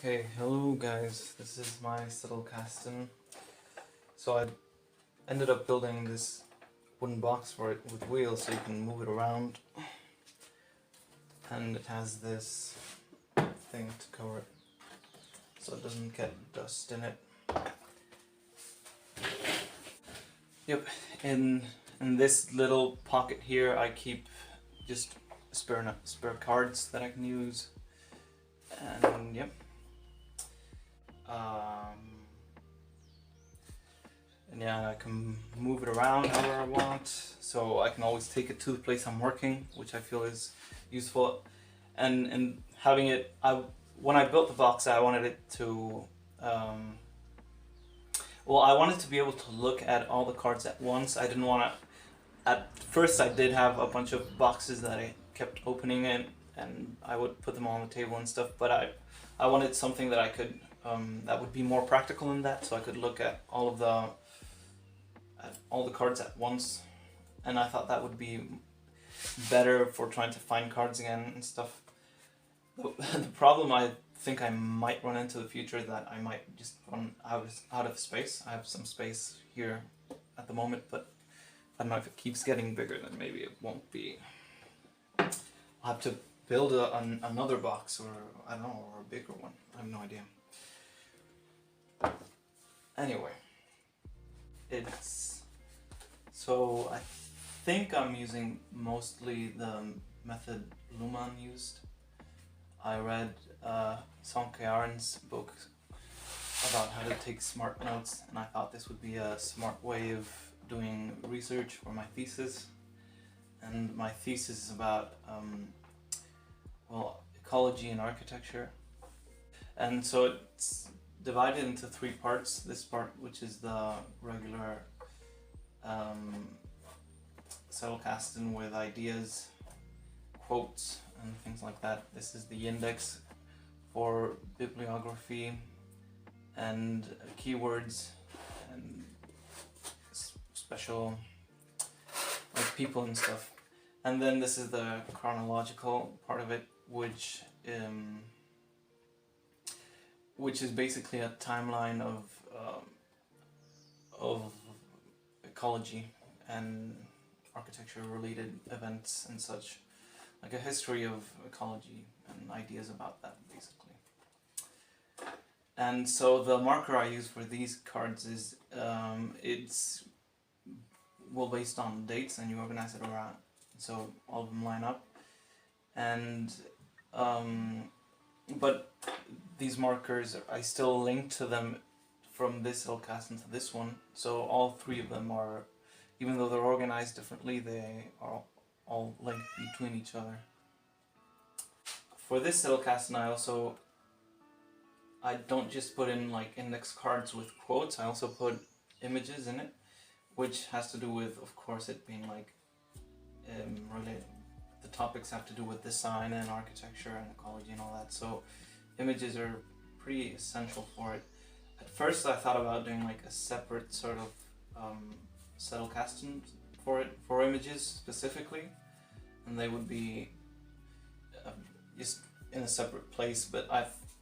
Okay, hello guys, this is my Zettelkasten. So I ended up building this wooden box for it with wheels so you can move it around. And it has this thing to cover it so it doesn't get dust in it. Yep, in this little pocket here I keep just spare cards that I can use. And yep. And yeah, I can move it around however I want, so I can always take it to the place I'm working, which I feel is useful. And having it, when I built the box, I wanted it to, I wanted to be able to look at all the cards at once. I didn't want to, at first I did have a bunch of boxes that I kept opening and I would put them on the table and stuff, but I wanted something that I could, that would be more practical than that, so I could look at all the cards at once, and I thought that would be better for trying to find cards again and stuff. The problem I think I might run into in the future is that I might just run out of space. I have some space here at the moment, but I don't know if it keeps getting bigger, then maybe it won't be. I'll have to build another box, or I don't know, or a bigger one. I have no idea. Anyway, so I think I'm using mostly the method Luhmann used. I read Sonke Aren's book about how to take smart notes, and I thought this would be a smart way of doing research for my thesis. And my thesis is about ecology and architecture. And so it's divided into 3 parts. This part, which is the regular Zettelkasten with ideas, quotes, and things like that. This is the index for bibliography and keywords and special like people and stuff. And then this is the chronological part of it, which is basically a timeline of ecology and architecture related events and such, like a history of ecology and ideas about that basically. And so the marker I use for these cards is it's based on dates, and you organize it around so all of them line up. And but these markers, I still link to them from this Zettelkasten to this one, so all 3 of them are, even though they're organized differently, they are all linked between each other. For this Zettelkasten I don't just put in like index cards with quotes, I also put images in it, which has to do with, of course, it being like related. The topics have to do with design and architecture and ecology and all that, so images are pretty essential for it. At first I thought about doing like a separate sort of Zettelkasten for it, for images specifically, and they would be just in a separate place, but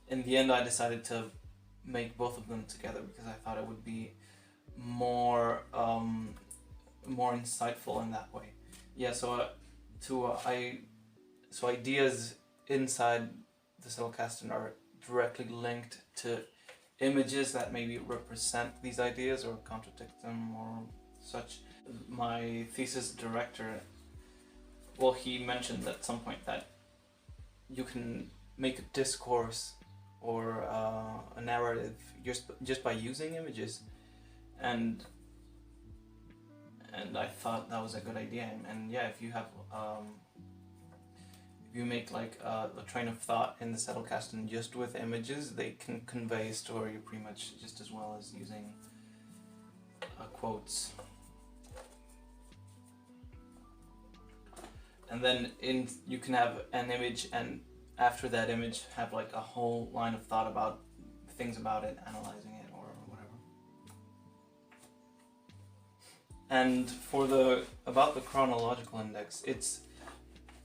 in the end I decided to make both of them together because I thought it would be more insightful in that way. Yeah, so ideas inside the Zettelkasten are directly linked to images that maybe represent these ideas or contradict them or such. My thesis director, he mentioned at some point that you can make a discourse or a narrative just by using images, and I thought that was a good idea. And yeah, if you have if you make like a train of thought in the Zettelkasten just with images, they can convey a story pretty much just as well as using quotes. And then you can have an image, and after that image have like a whole line of thought about things about it, analyzing it or whatever. And for about the chronological index, it's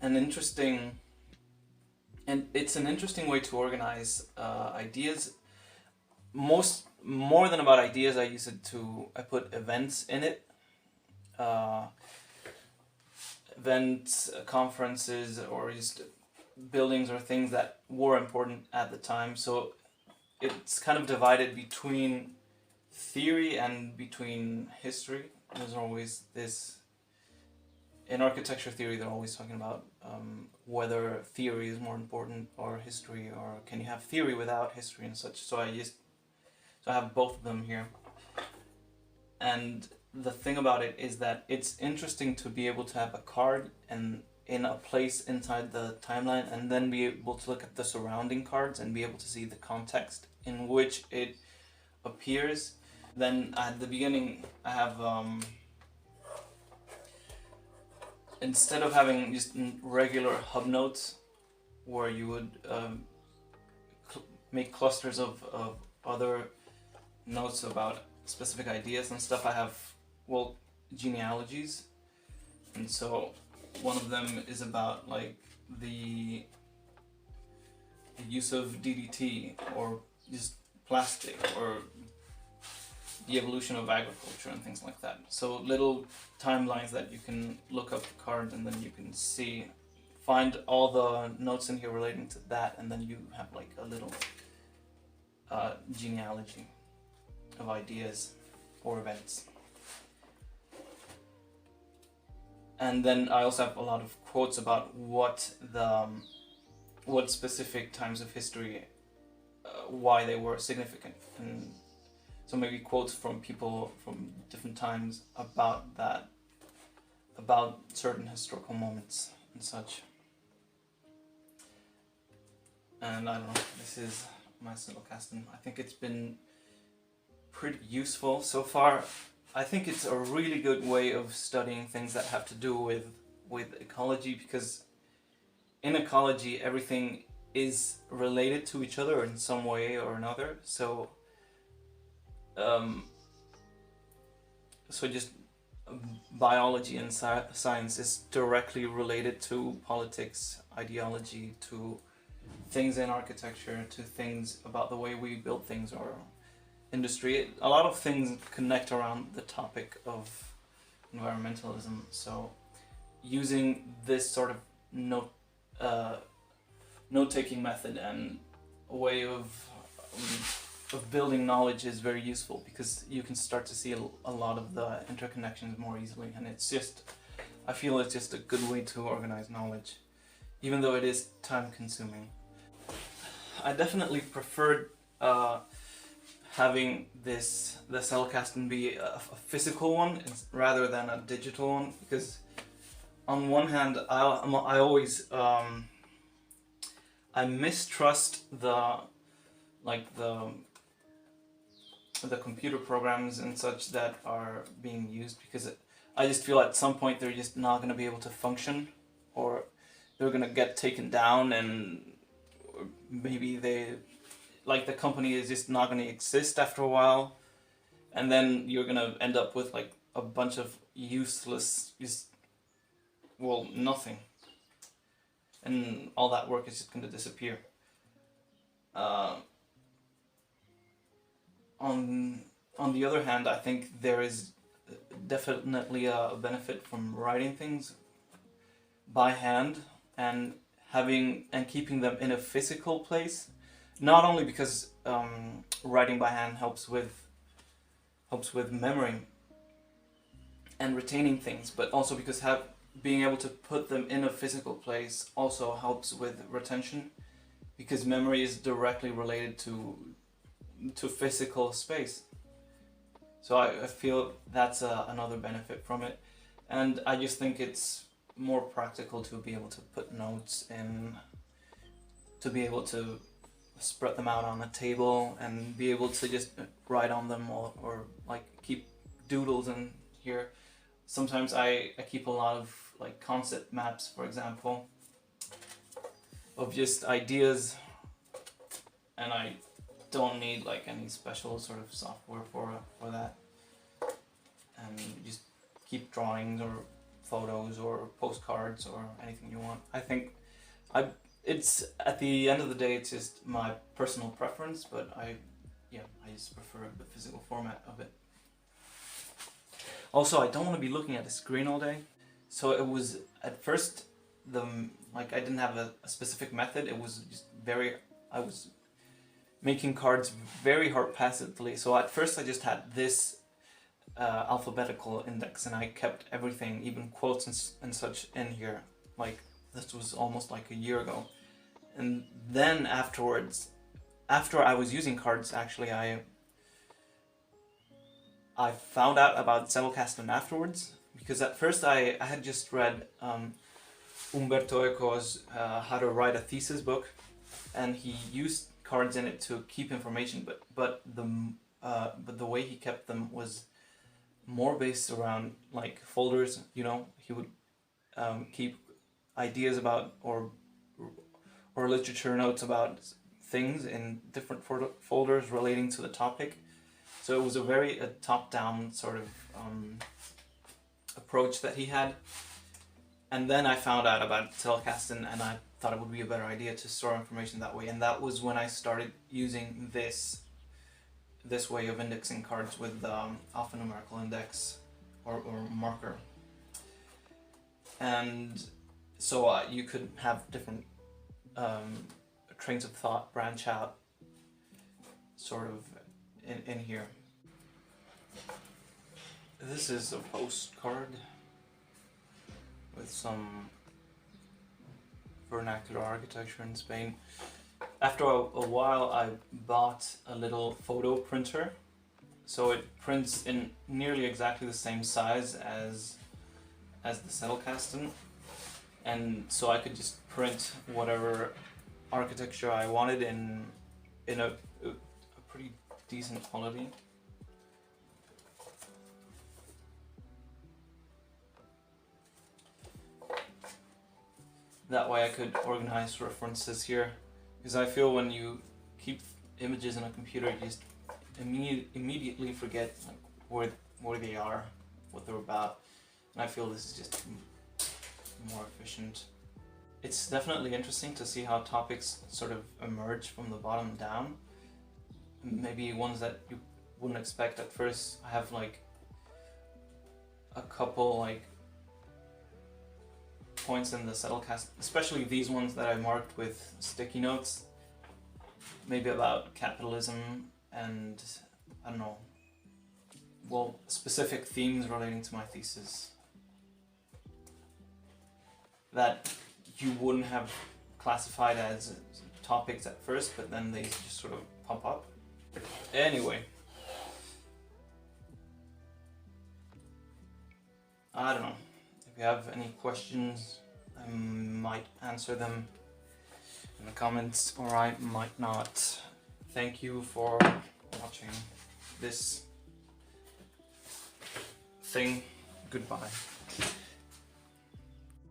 an interesting And it's an interesting way to organize ideas. More than about ideas, I put events in it. Events, conferences, or just buildings or things that were important at the time. So it's kind of divided between theory and between history. There's always this, in architecture theory, they're always talking about whether theory is more important or history, or can you have theory without history and such. So I have both of them here. And the thing about it is that it's interesting to be able to have a card and in a place inside the timeline, and then be able to look at the surrounding cards and be able to see the context in which it appears. Then at the beginning I have instead of having just regular hub notes where you would make clusters of other notes about specific ideas and stuff, I have, well, genealogies. And so one of them is about like the use of DDT or just plastic, or the evolution of agriculture and things like that. So little timelines that you can look up the card, and then you can find all the notes in here relating to that, and then you have like a little genealogy of ideas or events. And then I also have a lot of quotes about what specific times of history, why they were significant, and so maybe quotes from people from different times about that, about certain historical moments and such. And I don't know, this is my Zettelkasten. I think it's been pretty useful so far. I think it's a really good way of studying things that have to do with ecology, because in ecology everything is related to each other in some way or another. So just biology and science is directly related to politics, ideology, to things in architecture, to things about the way we build things or industry. A lot of things connect around the topic of environmentalism. So using this sort of note-taking method and a way of building knowledge is very useful, because you can start to see a lot of the interconnections more easily, and I feel it's just a good way to organize knowledge, even though it is time consuming. I definitely preferred having the Zettelkasten be a physical one rather than a digital one, because on one hand I always I mistrust the computer programs and such that are being used, because I just feel at some point they're just not going to be able to function, or they're going to get taken down, and maybe the company is just not going to exist after a while, and then you're going to end up with like a bunch of useless, nothing, and all that work is just going to disappear. On the other hand, I think there is definitely a benefit from writing things by hand and keeping them in a physical place. Not only because writing by hand helps with memory and retaining things, but also because being able to put them in a physical place also helps with retention, because memory is directly related to physical space. So I feel that's another benefit from it, and I just think it's more practical to be able to put notes in, to be able to spread them out on a table and be able to just write on them, or like keep doodles in here. Sometimes I keep a lot of like concept maps, for example, of just ideas, and I don't need like any special sort of software for that, and just keep drawings or photos or postcards or anything you want. I think It's at the end of the day, it's just my personal preference, but I just prefer the physical format of it. Also, I don't want to be looking at the screen all day, so it was at first I didn't have a specific method. It was just I was making cards very haphazardly. So at first I just had this alphabetical index, and I kept everything, even quotes and such, in here. Like, this was almost like a year ago. And then afterwards, after I was using cards, actually, I found out about Zettelkasten afterwards, because at first I had just read Umberto Eco's How to Write a Thesis book, and he used cards in it to keep information, but the way he kept them was more based around like folders. You know, he would keep ideas about or literature notes about things in different folders relating to the topic. So it was a very top-down sort of approach that he had. And then I found out about Zettelkasten, and I thought it would be a better idea to store information that way. And that was when I started using this way of indexing cards with alphanumerical index or marker. And so you could have different trains of thought branch out sort of in here. This is a postcard with some vernacular architecture in Spain. After a while I bought a little photo printer, so it prints in nearly exactly the same size as the Zettelkasten, and so I could just print whatever architecture I wanted in a pretty decent quality. That way I could organize references here, because I feel when you keep images in a computer, you just immediately forget like where they are, what they're about, and I feel this is just more efficient. It's definitely interesting to see how topics sort of emerge from the bottom down. Maybe ones that you wouldn't expect at first. I have like a couple like points in the Zettelkasten, especially these ones that I marked with sticky notes, maybe about capitalism and I don't know, well, specific themes relating to my thesis that you wouldn't have classified as topics at first, but then they just sort of pop up. Anyway, I don't know. If you have any questions, I might answer them in the comments, or I might not. Thank you for watching this thing. Goodbye.